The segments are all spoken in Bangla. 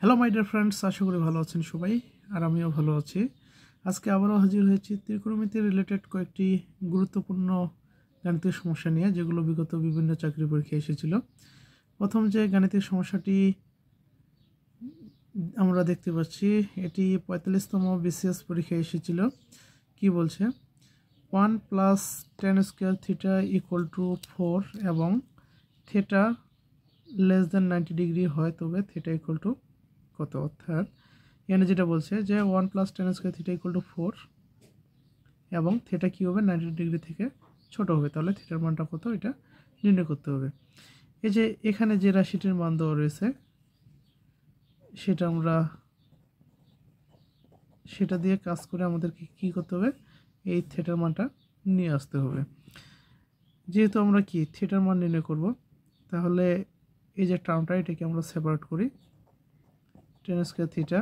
হ্যালো মাই ডিয়ার ফ্রেন্ডস, আশা করি ভালো আছেন সবাই। আর আমিও ভালো আছি। আজকে আবারও হাজির হয়েছি ত্রিকোণমিতি রিলেটেড কয়েকটি গুরুত্বপূর্ণ গাণিতিক সমস্যা নিয়ে, যেগুলো বিগত বিভিন্ন চাকরি পরীক্ষায় এসেছিল। প্রথম যে গাণিতিক সমস্যাটি আমরা দেখতে পাচ্ছি, এটি 45তম বিসিএস পরীক্ষায় এসেছিল। কি বলছে, 1 + tan স্কয়ার থিটা = 4 এবং থিটা <90 ডিগ্রি হয়, তবে থিটা কত। অর্থাৎ এখানে যেটা বলছে যে 1 + tan স্কয়ার থিটা = 4 এবং থিটা কি হবে, 90 ডিগ্রি থেকে ছোট হবে। তাহলে থিটার মানটা কত, এটা নির্ণয় করতে হবে। এই যে এখানে যে রাশিটির মান দেওয়া রয়েছে, সেটা দিয়ে কাজ করে আমাদেরকে কি করতে হবে, এই থিটার মানটা নিয়ে আসতে হবে। যেহেতু আমরা কি থিটার মান নির্ণয় করব, তাহলে এই যে টার্মটা, এটাকে আমরা সেপারেট করি। tan স্কয়ার থিটা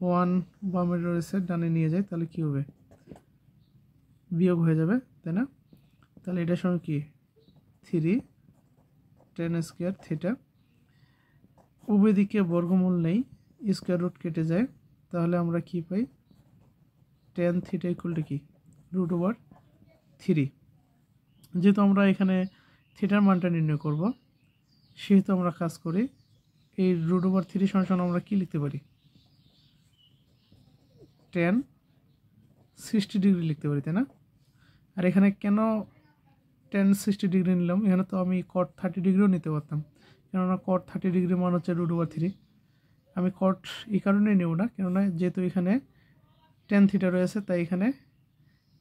1 বামে রয়েছে, ডানে নিয়ে যায়, তাহলে কি হবে, বিয়োগ হয়ে যাবে, তাই না? তাহলে এটার সঙ্গে কি 3 tan স্কয়ার থিটা, উভয় দিকে বর্গমূল নেই, স্কয়ার রুট কেটে যায়, তাহলে আমরা কি পাই, tan থিটা কি √3। যেহেতু আমরা এখানে থিটার মানটা নির্ণয় করব, সেহেতু আমরা কাজ করি এই √3 সমান আমরা কি লিখতে পারি, tan 60 ডিগ্রি লিখতে পারি, তাই না? আর এখানে কেন tan 60 ডিগ্রি নিলাম, এখানে তো আমি cot 30 ডিগ্রিও নিতে পারতাম, কেননা cot 30 ডিগ্রি মান হচ্ছে √3। আমি cot এই কারণেই নেব না, কেননা যেহেতু এখানে tan থিটা রয়েছে, তাই এখানে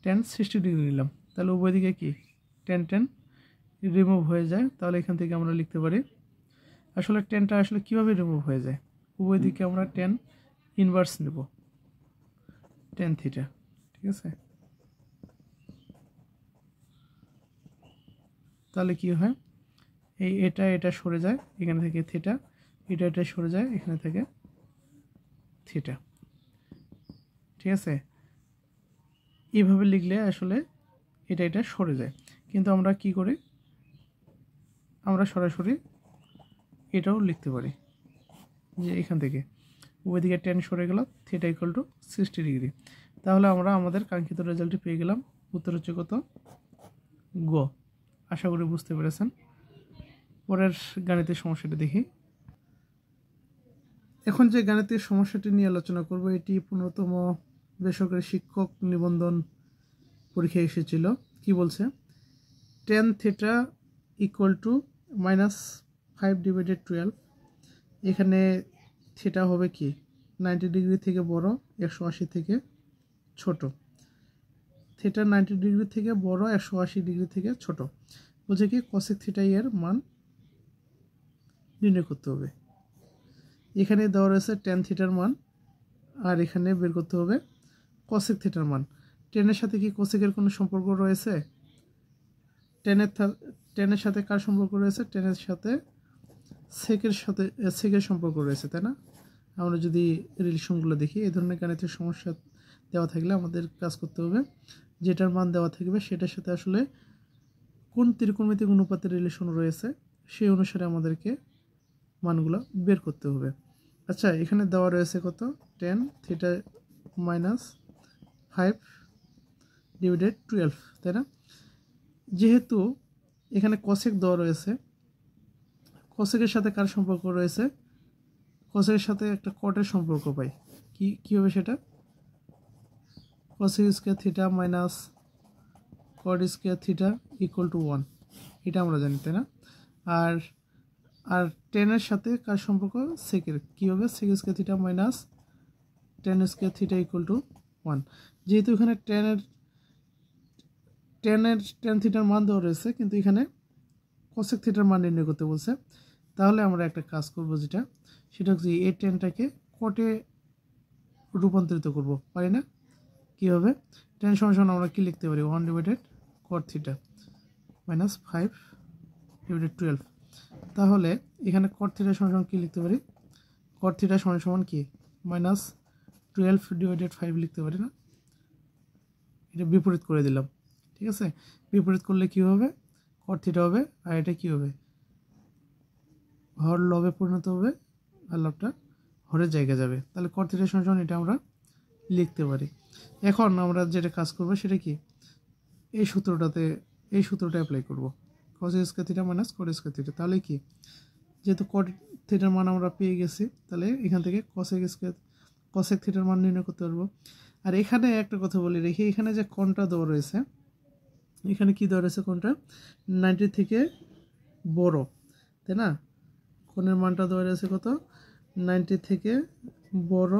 tan 60 ডিগ্রি নিলাম। তাহলে উভয় দিকে কি tan রিমুভ হয়ে যায়, তাহলে এখান থেকে আমরা লিখতে পারি, আসলে টেনটা আসলে কীভাবে রিমুভ হয়ে যায়, উভয় দিকে আমরা tan ইনভার্স নেব, tan থিটা, ঠিক আছে? তাহলে কি হয়, এটা সরে যায়, এখানে থেকে থিটা, এটা সরে যায়, এখানে থেকে থিটা, ঠিক আছে? এইভাবে লিখলে আসলে এটা সরে যায়। কিন্তু আমরা কি করি, আমরা সরাসরি এটাও লিখতে পারি, যে এখান থেকে উভয় দিকে tan সরে গেল, থিটা = 60 ডিগ্রি। তাহলে আমরা আমাদের কাঙ্ক্ষিত রেজাল্টটি পেয়ে গেলাম। উত্তর হচ্ছে কত, গ। আশা করি বুঝতে পেরেছেন। পরের গাণিতিক সমস্যাটি দেখি। এখন যে গাণিতিক সমস্যাটি নিয়ে আলোচনা করব, এটি 15তম বেসরকারি শিক্ষক নিবন্ধন পরীক্ষায় এসেছিল। কি বলছে, tan থিটা = -5/12। এখানে থিটা হবে কি 90 ডিগ্রি থেকে বড়, 180 থেকে ছোট। থিটা 90 ডিগ্রি থেকে বড়, 180 ডিগ্রি থেকে ছোট। বলছে কি cosec থিটা এর মান নির্ণয় করতে হবে। এখানে দেওয়া রয়েছে tan থিটার মান, আর এখানে বের করতে হবে cosec থিটার মান। টেনের সাথে কি কোসেকের কোনো সম্পর্ক রয়েছে? টেনের সাথে কার সম্পর্ক রয়েছে? টেনের সাথে সেকের সম্পর্ক রয়েছে, তাই না? আমরা যদি রিলেশনগুলো দেখি, এই ধরনের গাণিতিক সমস্যা দেওয়া থাকলে আমাদের কাজ করতে হবে, যেটার মান দেওয়া থাকবে সেটার সাথে আসলে কোন ত্রিকোণমিতিক অনুপাতের রিলেশন রয়েছে, সেই অনুসারে আমাদেরকে মানগুলো বের করতে হবে। আচ্ছা, এখানে দেওয়া রয়েছে কত, tan থিটা -5/12, তাই না? যেহেতু এখানে cosec দেওয়া রয়েছে, cosecের সাথে কার সম্পর্ক রয়েছে, cosecের সাথে একটা কটের সম্পর্ক পাই। কি হবে সেটা, cosec square theta minus cot square theta = 1, এটা আমরা জানি, তাই না? আর টেনের সাথে কার সম্পর্ক, সেকের, কী হবে, sec square theta minus tan square theta = 1। যেহেতু এখানে tan থিটার মান দেওয়া রয়েছে, কিন্তু এখানে cosec থিটার মান নির্ণয় করতে বলছে, তাহলে আমরা একটা কাজ করব, সেটা হচ্ছে এই টেনটাকে কটে রূপান্তরিত করব, পারি না? কীভাবে, tan সমান আমরা কি লিখতে পারি, 1/cot থিটা -5/12। তাহলে এখানে cot থিটা সমান কি লিখতে পারি, cot থিটা সমান কি -12/5 লিখতে পারি না? এটা বিপরীত করে দিলাম, ঠিক আছে? বিপরীত করলে কি হবে, cot থিটা হবে, আর এটা কি হবে, হর লবে পরিণত হবে, আর লবটা হরের জায়গা যাবে। তাহলে cot থিটা সমান এটা আমরা লিখতে পারি। এখন আমরা যেটা কাজ করব সেটা কি, এই সূত্রটা অ্যাপ্লাই করব, cos square theta minus cot square theta. তাহলে কি, যেহেতু cot থিটার মান আমরা পেয়ে গেছি, তাহলে এখান থেকে cosec থিটার মান নির্ণয় করতে পারবো। আর এখানে একটা কথা বলি রেখে, এখানে যে কোণটা দেওয়া রয়েছে, এখানে কি দেওয়া রয়েছে, কোণটা 90 থেকে বড়, তাই না? কোণের মানটা দেওয়া রয়েছে কত, 90 থেকে বড়,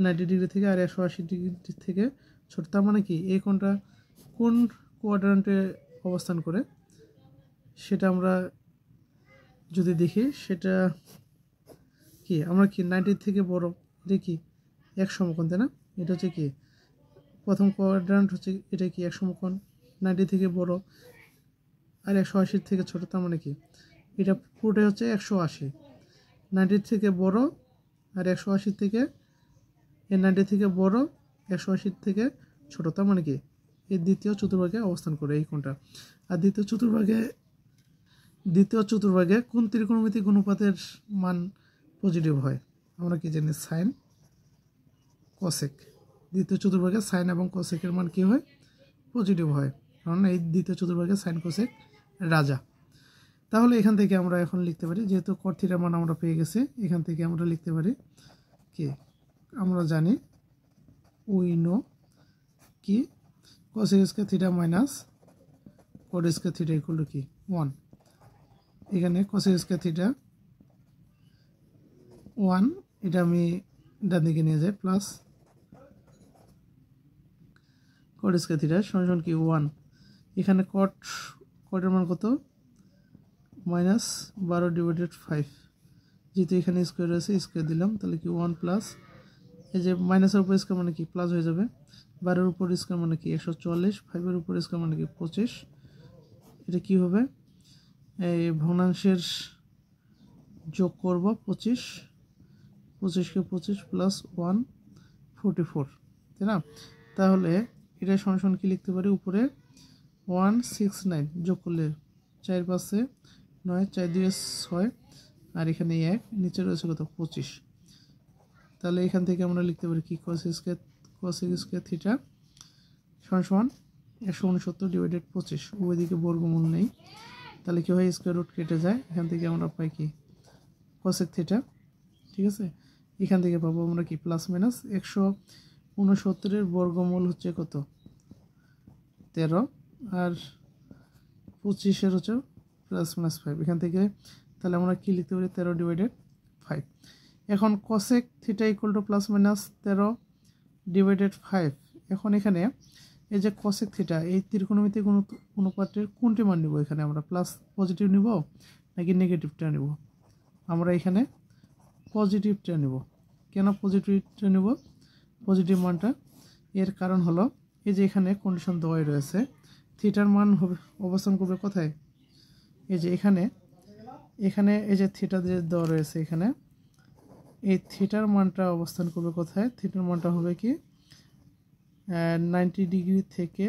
90 ডিগ্রি থেকে, আর 180 ডিগ্রি থেকে ছোট। তার মানে কি, এই কোণটা কোন কোয়াড্রান্টে অবস্থান করে সেটা আমরা যদি দেখি, সেটা কি, আমরা কি 90 থেকে বড়, এটা কি এক সমকোণ, তাই না? এটা হচ্ছে কি প্রথম কোয়াড্রান্ট, হচ্ছে এটা কি এক সমকোণ, 90 থেকে বড় আর 180 থেকে ছোট। তার মানে কি, এটা পুরোটাই হচ্ছে 180, 90 থেকে বড় আর 180 থেকে, এই 90 থেকে বড়, 180 থেকে ছোট। তার মানে কি, এই দ্বিতীয় চতুর্ভাগে অবস্থান করে এই কোণটা। আর দ্বিতীয় চতুর্ভাগে কোন ত্রিকোণমিতিক অনুপাতের মান পজিটিভ হয়? আমরা কি জানি, সাইন কোসেক। দ্বিতীয় চতুর্ভাগে সাইন এবং কোসেকের মান কি হয়, পজিটিভ হয়, কারণ এই দ্বিতীয় চতুর্ভাগে সাইন কোসেক রাজা। তাহলে এখান থেকে আমরা এখন লিখতে পারি, যেহেতু cot থিটার মান আমরা পেয়ে গেছি, এখান থেকে আমরা লিখতে পারি কি, আমরা জানি উই নো কি cosec square theta minus cot square theta equal two কি 1। এখানে cosec স্কয়ার থিটা 1, এটা আমি ডান দিকে নিয়ে যাই, প্লাস cot স্কয়ার থিটা সমান কি 1। এখানে cot-এর মান কত, -12/5, যেহেতু এখানে স্কোয়ার রয়েছে স্কোয়ার দিলাম, তাহলে কি 1 প্লাস, এই যে মাইনাসের উপর স্কোয়ার মানে কি প্লাস হয়ে যাবে, 12-এর উপর স্কোয়ার মানে কি 144, 5-এর উপর স্কোয়ার মানে কি 25, এটা কি হবে, এই ভগ্নাংশের যোগ করব 25, 25কে 25 প্লাস 1 44, তাই না? তাহলে এটা সমান কি লিখতে পারি, উপরে 169 যোগ করলে 4 5 9, 4 2 6, আর এখানে 1, নিচে রয়েছে কত 25। তাহলে এখান থেকে আমরা লিখতে পারি কি, cosec স্কয়ার থিটা সমান 169/25, ওইদিকে বর্গমূল নেই, তাহলে কি হয়, স্কয়ার রুট কেটে যায়, এখান থেকে আমরা পাই কি cosec থিটা, ঠিক আছে? এখান থেকে পাবো আমরা কি প্লাস মাইনাস 169-এর বর্গমূল হচ্ছে কত 13, আর 25-এর হচ্ছে প্লাস মাইনাস 5, এখান থেকে তাহলে আমরা কি লিখতে পারি 13/5। এখন cosec theta equal two plus minus 13/5। এখন এখানে এই যে cosec থিটা, এই ত্রিকোণমিতিক অনুপাতের কোনটি মান নিব, এখানে আমরা প্লাস পজিটিভ নিব নাকি নেগেটিভটা নিব? আমরা এখানে পজিটিভটা নিব। কেন পজিটিভটা নিব, পজিটিভ মানটা? এর কারণ হলো, এই যে এখানে কন্ডিশন দেওয়াই রয়েছে, থিটার মান হবে অবস্থান করবে কোথায়, এই যে এখানে এই যে থিটা যে দেওয়া রয়েছে, এখানে এই থিটার মানটা অবস্থান করবে কোথায়, থিটার মানটা হবে কি 90 ডিগ্রি থেকে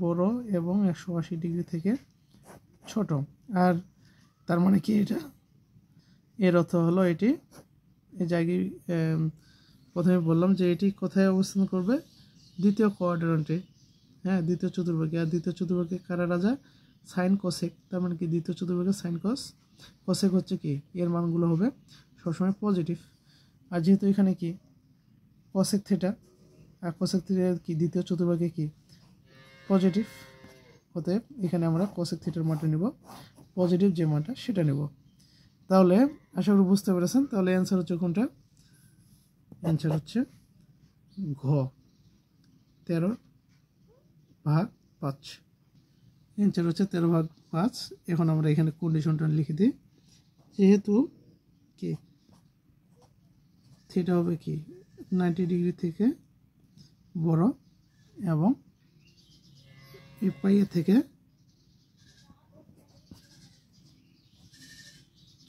বড় এবং 180 ডিগ্রি থেকে ছোট। আর তার মানে কি, এটা এর অর্থ হলো এটি, এই জায়গায় প্রথমে বললাম যে এটি কোথায় অবস্থান করবে, দ্বিতীয় কোয়াড্রান্টে, হ্যাঁ দ্বিতীয় চতুর্ভাগে। আর দ্বিতীয় চতুর্ভাগে কারা রাজা, সাইন কোসেক। তার মানে কি দ্বিতীয় চতুর্ভাগে সাইন কোসেক হচ্ছে কি, এর মানগুলো হবে সবসময় পজিটিভ। আর যেহেতু এখানে কি কোসেক থিটা, আর কোসেক থিটা কি দ্বিতীয় চতুর্ভাগে কি পজিটিভ, অতএব এখানে আমরা কোসেক থিটার মানটা নেব পজিটিভ, যে মানটা সেটা নেব। তাহলে আশা করি বুঝতে পেরেছেন। তাহলে অ্যান্সার হচ্ছে কোনটা, অ্যান্সার হচ্ছে ঘ 13/5, অ্যান্সার হচ্ছে 13/5। এখন আমরা এখানে কন্ডিশনটা লিখে দিই, যেহেতু কি থিটা হবে কি 90 ডিগ্রি থেকে বড় এবং এই পাইয়ে থেকে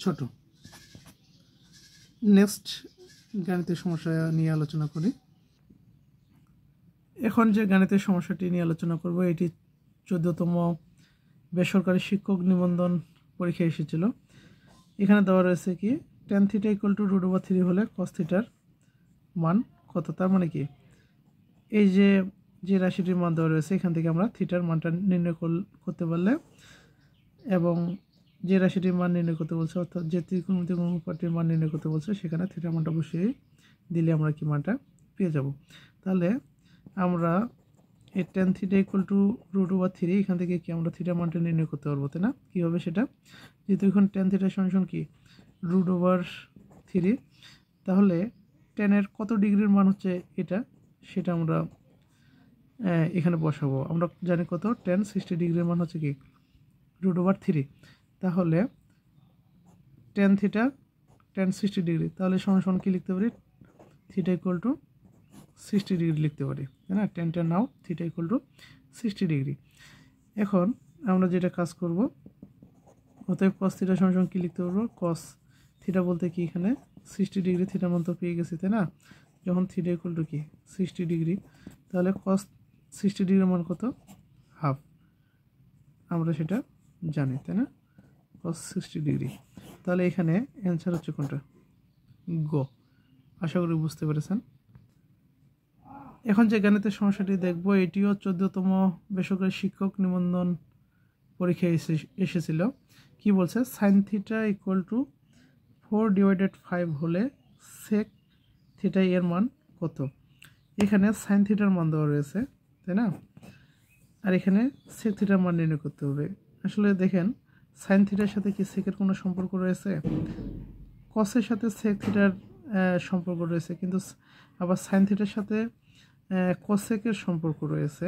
ছোট। নেক্সট গাণিতিক সমস্যা নিয়ে আলোচনা করি। এখন যে গাণিতিক সমস্যাটি নিয়ে আলোচনা করব, এটি 14তম বেসরকারি শিক্ষক নিবন্ধন পরীক্ষা এসেছিল। এখানে দেওয়া রয়েছে কি টেন থিটা ইকুয়াল টু √3 হলে কস থিটার মান কত? তার মানে কি এই যে যে রাশিটির মান দেওয়া রয়েছে এখান থেকে আমরা থিটার মানটা নির্ণয় করতে পারলে, এবং যে রাশিটির মান নির্ণয় করতে বলছে অর্থাৎ যে ত্রিকোণমিতিক অনুপাতটির মান নির্ণয় করতে বলছে সেখানে থিটার মানটা বসিয়ে দিলে আমরা কি মানটা পেয়ে যাব। তাহলে আমরা এই টেন থিটা ইকুয়াল টু √3 এখান থেকে কি আমরা থিটার মানটা নির্ণয় করতে পারবো, তাই না? কীভাবে সেটা? যেহেতু এখন টেন থিটার সমান কি √3, তাহলে টেনের কত ডিগ্রির মান হচ্ছে এটা, সেটা আমরা এখানে বসাবো। আমরা জানি কত, টেন 60 ডিগ্রির মান হচ্ছে কি √3। তাহলে টেন থিটা 60 ডিগ্রি, তাহলে সমান কি লিখতে পারি? থিটা ইকুয়াল টু 60 ডিগ্রি লিখতে পারি, তাই না? Ten now theta equal two 60 degree. এখন আমরা যেটা কাজ করব, অতএব কস থিটা সমান কি লিখতে পারবো? কস থিটা বলতে কি এখানে 60 ডিগ্রি থিটার মান তো পেয়ে গেছি, তাই না? যখন থিটা ইকুয়াল টু কি 60 ডিগ্রি, তাহলে কস 60 ডিগ্রির মান কত? হাফ। আমরা সেটা জানি, তাই না? কস 60 ডিগ্রি। তাহলে এখানে অ্যান্সার হচ্ছে কোনটা? গ। আশা করি বুঝতে পেরেছেন। এখন যে গণিতের সমস্যাটি দেখব, এটিও 14তম বেসরকারি শিক্ষক নিবন্ধন পরীক্ষায় এসেছিল। কি বলছে? সাইন থিটা ইকুয়াল টু 4/5 হলে সেক থিটা এর মান কত? এখানে সাইন থিটার মান দেওয়া রয়েছে, তাই না? আর এখানে সেক থিটার মান নির্ণয় করতে হবে। আসলে দেখেন, সাইন থিটার সাথে কি সেকের কোনো সম্পর্ক রয়েছে? কসের সাথে সেক থিটার সম্পর্ক রয়েছে, কিন্তু আবার সাইন থিটার সাথে কসেকের সম্পর্ক রয়েছে,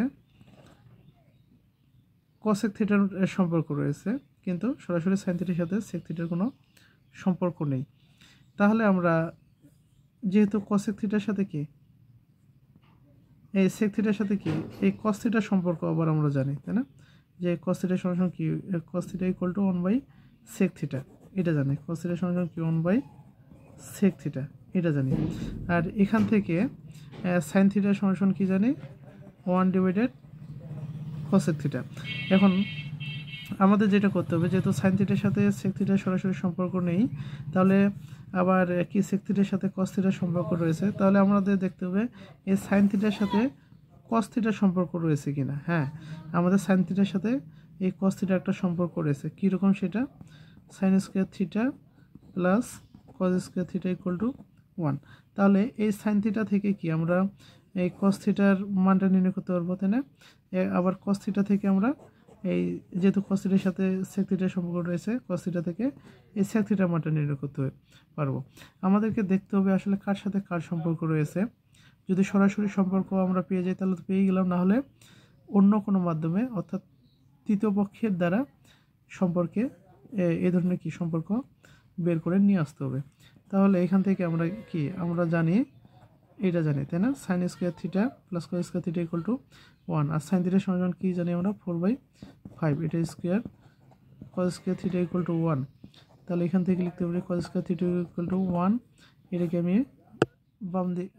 কসেক থিটার সম্পর্ক রয়েছে, কিন্তু সরাসরি সাইন থিটার সাথে সেক থিটার কোনো সম্পর্ক নেই। তাহলে আমরা যেহেতু কসেক থিটার সাথে কি এই সেক থিটার সাথে কি এই কস থিটার সম্পর্ক আবার আমরা জানি, তাই না? যে কস থিটার সমান কি cos theta equal two 1/sec theta, এটা জানি। কস থিটার সমান কি 1/sec থিটা, এটা জানি। আর এখান থেকে সাইন থিটার সমান কি জানি? 1/cosec theta. এখন আমাদের যেটা করতে হবে, যেহেতু সাইন থিটার সাথে সেক থিটার সরাসরি সম্পর্ক নেই, তাহলে আবার কি সেক থিটার সাথে কস থিটার সম্পর্ক রয়েছে, তাহলে আমাদের দেখতে হবে এই সাইন থিটার সাথে কস থিটার সম্পর্ক রয়েছে কিনা। হ্যাঁ, আমাদের সাইন থিটার সাথে এই কস থিটার একটা সম্পর্ক রয়েছে। কীরকম সেটা? Sign square theta plus cos square theta equal to 1। তাহলে এই সাইন থিটা থেকে কি আমরা এই কস থিটার মানটা নির্ণয় করতে পারবো, তাই না? আবার কস থিটা থেকে আমরা এই যেহেতু কস থিটার সাথে সেক থিটার সম্পর্ক রয়েছে, কস থিটা থেকে এই সেক থিটার মানটা নির্ণয় করতে পারবো। আমাদেরকে দেখতে হবে আসলে কার সাথে কার সম্পর্ক রয়েছে। যদি সরাসরি সম্পর্ক আমরা পেয়ে যাই তাহলে তো পেয়ে গেলাম, না হলে অন্য কোনো মাধ্যমে অর্থাৎ তৃতীয় পক্ষের দ্বারা সম্পর্কে এই ধরনের কি সম্পর্ক বের করে নিয়ে আসতে হবে। তাহলে এখান থেকে আমরা কি আমরা জানি, এটা জানি, তাই না? Sine square theta plus cos square theta equal to 1। আর সাইন থিটার সমান কি জানি আমরা? 4/5, এটা square cos square theta equal to 1। তাহলে এখান থেকে লিখতে পারি cos square theta equal to 1। এটাকে আমি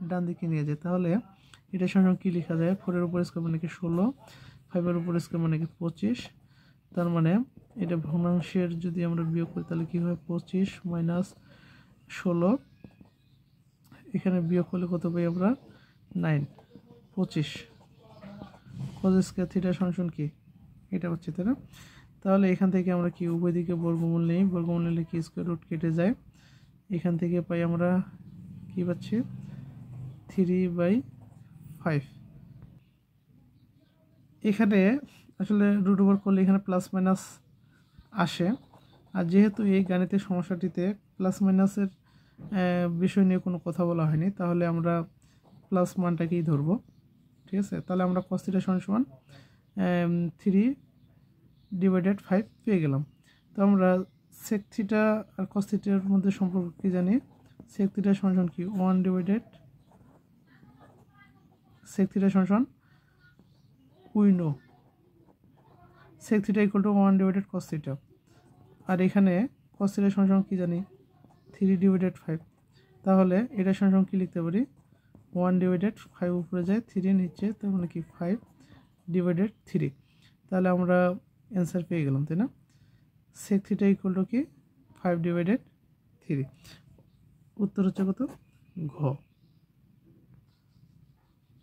ডান দিকে নিয়ে যাই, তাহলে এটার সমান কি লেখা যায়? 4-এর উপর স্কোয়ার মানে কি 16, 5-এর উপর স্কোয়ার মানে কি 25। তার মানে এটা ভগ্নাংশের যদি আমরা বিয়োগ করি তাহলে কি হয়? 25 মাইনাস 16, এখানে বিয়োগ করলে কত পাই আমরা? 9। 25 কস স্কোয়ার থিটা সমান কি এটা হচ্ছে, তাই না? তাহলে এখান থেকে আমরা কি উভয় দিকে বর্গমূল নেই, বর্গমূল নিলে কি স্কোয়ার রুট কেটে যায়, এখান থেকে পাই আমরা কি পাচ্ছি? 3/5। এখানে আসলে রুট ওভার করলে এখানে প্লাস মাইনাস আসে, আর যেহেতু এই গণিতের সমস্যাটিতে প্লাস মাইনাসের বিষয় নিয়ে কোনো কথা বলা হয়নি, তাহলে আমরা প্লাস মানটাকেই ধরবো, ঠিক আছে? তাহলে আমরা কস থিটা সমান 3/5 পেয়ে গেলাম। তো আমরা সেক থিটা আর কস থিটার মধ্যে সম্পর্ক কি জানি? সেক থিটা সমান কি 1/, সেক থিটা সমান we know sec theta equal to 1/cos theta. আর এখানে কস থিটা সমান কি জানি? 3/5। তাহলে এটা সমান কি লিখতে পারি? 1/5 উপরে যায়, 3 নিচে, তার মানে কি 5/3। তাহলে আমরা অ্যান্সার পেয়ে গেলাম, তাই না? সেক থিটা ইকুয়াল টু কি 5/3। উত্তর হচ্ছে কত? ঘ।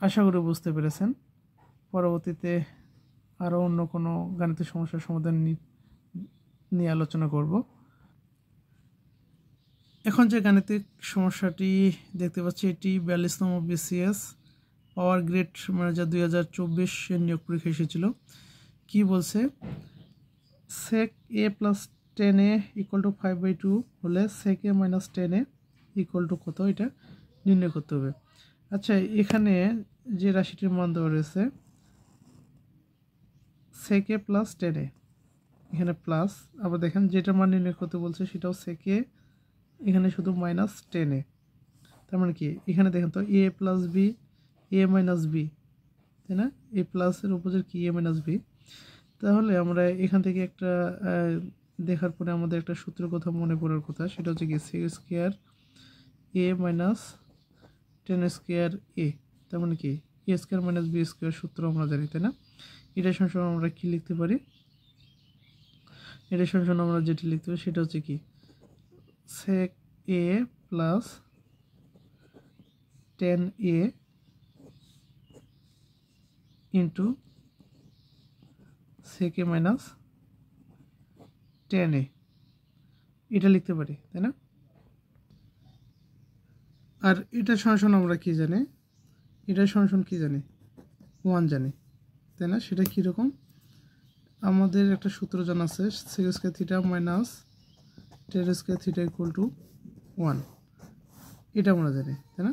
আশা করি বুঝতে পেরেছেন। পরবর্তীতে আরও অন্য কোনো গাণিতিক সমস্যার সমাধান নিয়ে আলোচনা করব। এখন যে গাণিতিক সমস্যাটি দেখতে পাচ্ছি এটি 42তম BCS পাওয়ার গ্রেড ম্যানেজার 2024 এর নিয়োগ পরীক্ষা এসেছিল। কি বলছে? sec a plus 10a equal to 5/2 হলে sec a minus 10a equal to কত, এটা নির্ণয় করতে হবে। আচ্ছা, এখানে যে রাশিটির মান দেওয়া রয়েছে sec a plus 10a, এখানে প্লাস, আবার দেখেন যেটা মান নির্ণয় করতে বলছে সেটাও sec a, এখানে শুধু মাইনাস 10a। তার মানে কি এখানে দেখেন তো a plus b, a minus b, তাই না? a প্লাসের অপোজিট কি? a minus b. তাহলে আমরা এখান থেকে একটা দেখার পরে আমাদের একটা সূত্রের কথা মনে পড়ার কথা, সেটা হচ্ছে কি sec square a minus 10 square a। তার মানে কি a square minus b square সূত্র আমরা জানি, তাই না? এটা সমান আমরা কি লিখতে পারি? এটা সমান আমরা যেটা লিখতে পারি সেটা হচ্ছে কি sec a plus 10a into sec a minus 10a, এটা লিখতে পারি, তাই না? আর এটা সমান আমরা কি জানি? এটা সমান কি জানি? 1 জানি, তাই না? সেটা কীরকম? আমাদের একটা সূত্র জানা আছে sec square theta minus 10 square theta equal to 1, এটা আমরা জানি, তাই না?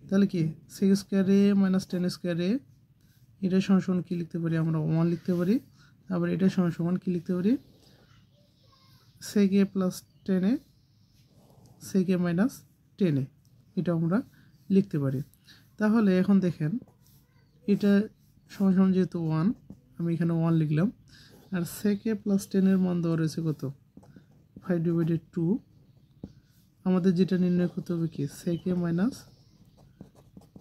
তাহলে কি sec square a minus 10 square a, এটা সমান কি লিখতে পারি? আমরা 1 লিখতে পারি। আবার এটা সমান কি লিখতে পারি? sec a plus 10a sec a minus 10a, এটা আমরা লিখতে পারি। তাহলে এখন দেখেন এটা সমান যেহেতু 1, আমি এখানে 1 লিখলাম। আর sec a প্লাস 10 এর মান দেওয়া রয়েছে কত? 5/2। আমাদের যেটা নির্ণয় করতে হবে কি sec a মাইনাস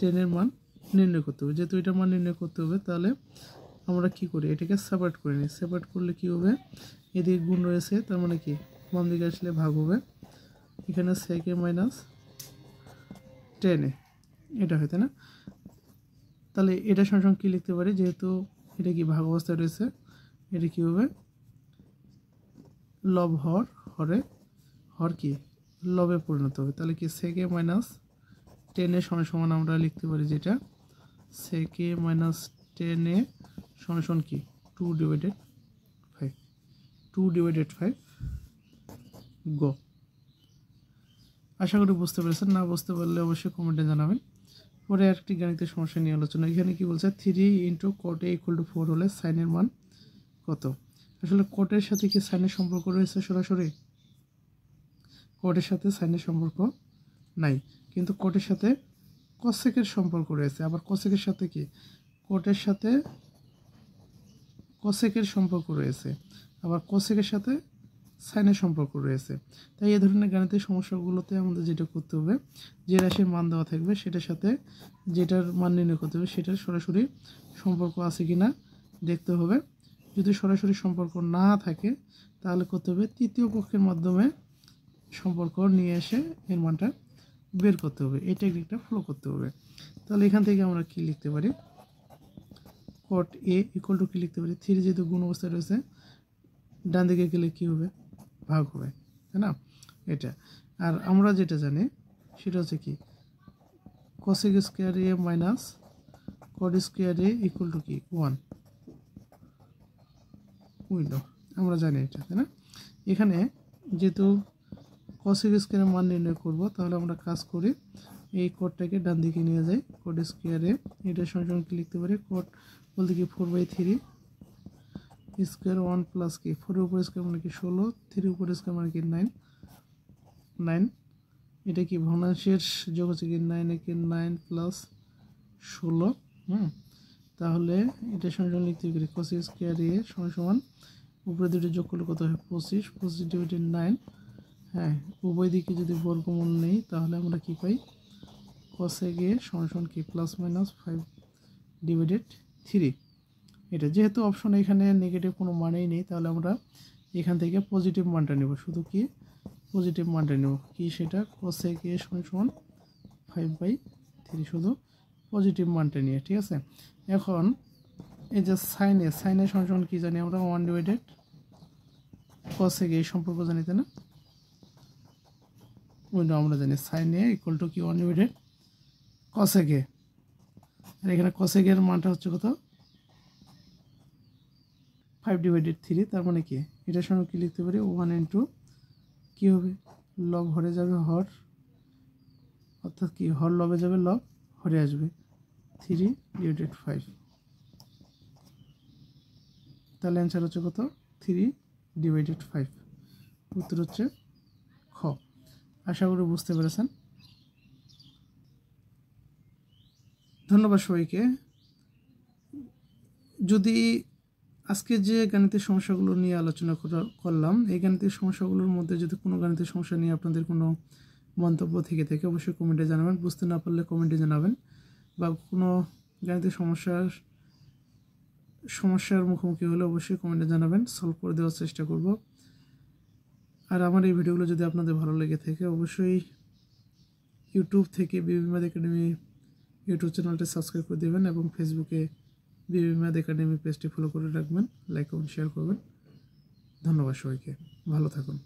10 এর মান নির্ণয় করতে হবে। যেহেতু এটার মান নির্ণয় করতে হবে তাহলে আমরা কি করি? এটাকে সেপারেট করে নিই। সেপারেট করলে কি হবে? এদিকে গুণ রয়েছে, তার মানে কি বাম দিকে আসলে ভাগ হবে। এখানে sec a মাইনাস 10a এটা হয়, তাই না? তাহলে এটা সমান কি লিখতে পারি? যেহেতু এটা কি ভাগ অবস্থায় রয়েছে, এটা কি হবে? লব হরে হর কি লবে পরিণত হবে। তাহলে কি sec a মাইনাস 10 এর সমান আমরা লিখতে পারি যেটা sec a মাইনাস 10a সমান কি 2/5, 2/5 গো। আশা করি বুঝতে পেরেছেন। না বুঝতে পারলে অবশ্যই কমেন্টে জানাবেন। পরে আরেকটি গাণিতিক সমস্যা নিয়ে আলোচনা। এখানে কি বলছে 3 × cot a = 4 হলে সাইনের মান কত? আসলে কটের সাথে কি সাইনের সম্পর্ক রয়েছে? সরাসরি কটের সাথে সাইনের সম্পর্ক নাই, কিন্তু কটের সাথে কসেকের সম্পর্ক রয়েছে। আবার কসেকের সাথে কি কোটের সাথে কসেকের সম্পর্ক রয়েছে, আবার কোসেকের সাথে সাইনের সম্পর্ক রয়েছে। তাই এই ধরনের গাণিতিক সমস্যাগুলোতে আমাদের যেটা করতে হবে, যে রাশির মান দেওয়া থাকবে সেটার সাথে যেটার মান নির্ণয় করতে হবে সেটার সরাসরি সম্পর্ক আছে কি না দেখতে হবে। যদি সরাসরি সম্পর্ক না থাকে তাহলে করতে হবে তৃতীয় পক্ষের মাধ্যমে সম্পর্ক নিয়ে এসে এর মানটা বের করতে হবে। এই টেকনিকটা ফলো করতে হবে। তাহলে এখান থেকে আমরা কি লিখতে পারি? cot a = কি লিখতে পারি? 3 যেহেতু গুণ অবস্থায় রয়েছে, ডান দিকে গেলে কি হবে? ভাগ হবে, তাই না? এটা। আর আমরা যেটা জানি সেটা হচ্ছে কি cosec square a minus cot square a = কি 1 উইলো, আমরা জানি এটা, তাই না? এখানে যেহেতু cosec স্কয়ারের মান নির্ণয় করব, তাহলে আমরা কাজ করি এই কোডটাকে ডান দিকে নিয়ে যাই। cot স্কয়ার a এটা সমান কি লিখতে পারি? cot বলতে কি 4/3 স্কয়ার 1 প্লাস কি 4 এর উপর স্কয়ার মানে কি 16, 3 এর উপর স্কয়ার মানে কি 9। এটা কি ভগ্নাংশের যোগ হচ্ছে কি 9 একে 9 প্লাস 16। তাহলে এটা সমান লিখতে পারি cos স্কয়ার a সমান উপরে দুটো যোগ করলে কত হয়? 25/9। হ্যাঁ, উভয় দিকে যদি বর্গমূল নেই তাহলে আমরা কি পাই? cosec a সমান কি প্লাস মাইনাস 5/3। এটা যেহেতু অপশন এখানে নেগেটিভ কোনো মানেই নেই, তাহলে আমরা এখান থেকে পজিটিভ মানটা নেব। শুধু কি পজিটিভ মানটা নেব, কি সেটা cosec a সমান 5/3, শুধু পজিটিভ মানটা নিয়ে। ঠিক আছে, এখন এই যে সাইন এ সমান কি জানি আমরা 1/cosec a সম্পর্ক জানি, তাই না? ওইটা আমরা জানি সাইন এ ইকুয়াল টু কি 1/cosec a, আর এখানে cosec এর মানটা হচ্ছে কত 5/3, তার মানে কি এটার সঙ্গে কি লিখতে পারি 1 ইন্টু কি হবে লব হরে যাবে হর, অর্থাৎ কি হর লবে যাবে লব হরে আসবে 3/5, তাহলে অ্যান্সার হচ্ছে কত 3/5, উত্তর হচ্ছে খ। আশা করি বুঝতে পেরেছেন। ধন্যবাদ সবাইকে। যদি আজকে যে গাণিতিক সমস্যাগুলো নিয়ে আলোচনা করলাম, এই গাণিতিক সমস্যাগুলোর মধ্যে যদি কোনো গাণিতিক সমস্যা নিয়ে আপনাদের কোনো মন্তব্য থেকে থাকে অবশ্যই কমেন্টে জানাবেন, বুঝতে না পারলে কমেন্টে জানাবেন, বা কোনো গাণিতিক সমস্যার মুখোমুখি হলে অবশ্যই কমেন্টে জানাবেন, সলভ করে দেওয়ার চেষ্টা করব। আর আমার এই ভিডিওগুলো যদি আপনাদের ভালো লেগে থাকে অবশ্যই ইউটিউব থেকে বিবি ম্যাথ একাডেমি ইউটিউব চ্যানেলটি সাবস্ক্রাইব করে দেবেন এবং ফেসবুকে বিবি ম্যাথ একাডেমি পেজটি ফলো করে রাখবেন, লাইক এবং শেয়ার করবেন। ধন্যবাদ সবাইকে, ভালো থাকুন।